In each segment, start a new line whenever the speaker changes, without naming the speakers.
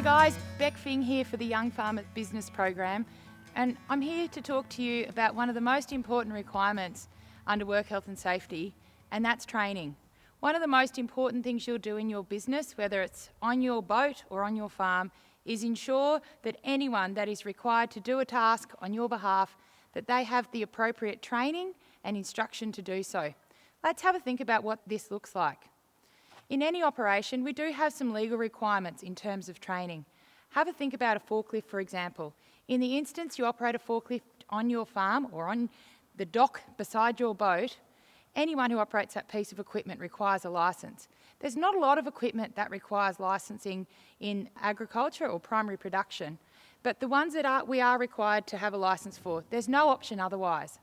Hi guys, Beck Fing here for the Young Farmer Business Program, and I'm here to talk to you about one of the most important requirements under work health and safety, and that's training. One of the most important things you'll do in your business, whether it's on your boat or on your farm, is ensure that anyone that is required to do a task on your behalf, that they have the appropriate training and instruction to do so. Let's have a think about what this looks like. In any operation, we do have some legal requirements in terms of training. Have a think about a forklift, for example. In the instance you operate a forklift on your farm or on the dock beside your boat, anyone who operates that piece of equipment requires a licence. There's not a lot of equipment that requires licensing in agriculture or primary production, but the ones that we are required to have a licence for, there's no option otherwise.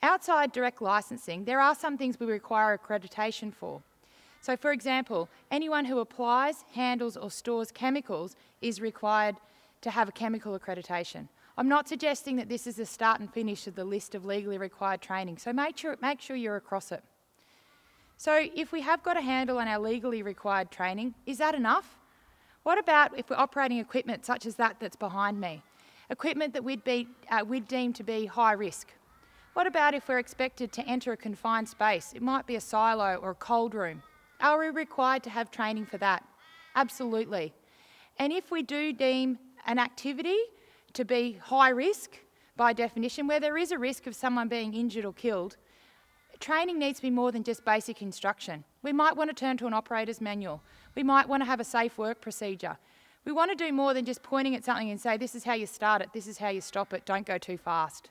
Outside direct licensing, there are some things we require accreditation for. So for example, anyone who applies, handles or stores chemicals is required to have a chemical accreditation. I'm not suggesting that this is the start and finish of the list of legally required training, so make sure you're across it. So if we have got a handle on our legally required training, is that enough? What about if we're operating equipment such as that's behind me? Equipment that we'd deem to be high risk. What about if we're expected to enter a confined space? It might be a silo or a cold room. Are we required to have training for that? Absolutely. And if we do deem an activity to be high risk, by definition, where there is a risk of someone being injured or killed, training needs to be more than just basic instruction. We might want to turn to an operator's manual. We might want to have a safe work procedure. We want to do more than just pointing at something and say, this is how you start it, this is how you stop it, don't go too fast.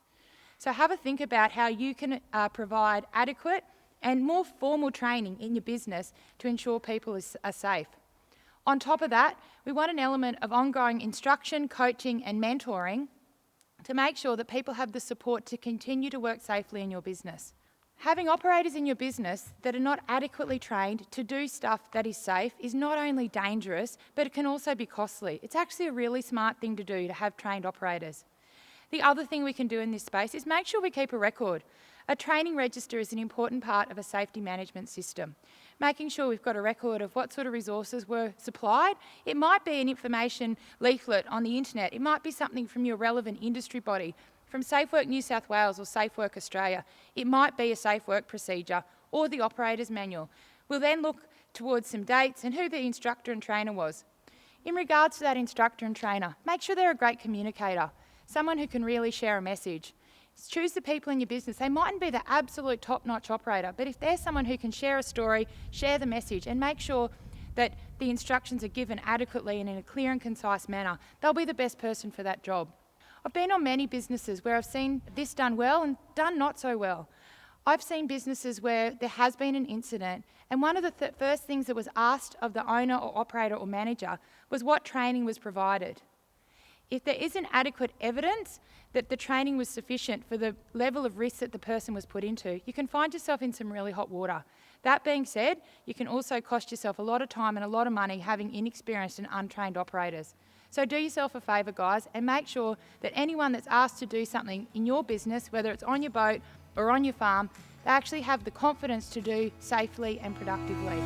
So have a think about how you can provide adequate and more formal training in your business to ensure people are safe. On top of that, we want an element of ongoing instruction, coaching and mentoring to make sure that people have the support to continue to work safely in your business. Having operators in your business that are not adequately trained to do stuff that is safe is not only dangerous, but it can also be costly. It's actually a really smart thing to do to have trained operators. The other thing we can do in this space is make sure we keep a record. A training register is an important part of a safety management system. Making sure we've got a record of what sort of resources were supplied. It might be an information leaflet on the internet. It might be something from your relevant industry body, from Safe Work New South Wales or Safe Work Australia. It might be a safe work procedure or the operator's manual. We'll then look towards some dates and who the instructor and trainer was. In regards to that instructor and trainer, make sure they're a great communicator, someone who can really share a message. Choose the people in your business. They mightn't be the absolute top-notch operator, but if they're someone who can share a story, share the message, and make sure that the instructions are given adequately and in a clear and concise manner, they'll be the best person for that job. I've been on many businesses where I've seen this done well and done not so well. I've seen businesses where there has been an incident, and one of the first things that was asked of the owner or operator or manager was what training was provided. If there isn't adequate evidence that the training was sufficient for the level of risk that the person was put into, you can find yourself in some really hot water. That being said, you can also cost yourself a lot of time and a lot of money having inexperienced and untrained operators. So do yourself a favour, guys, and make sure that anyone that's asked to do something in your business, whether it's on your boat or on your farm, they actually have the confidence to do safely and productively.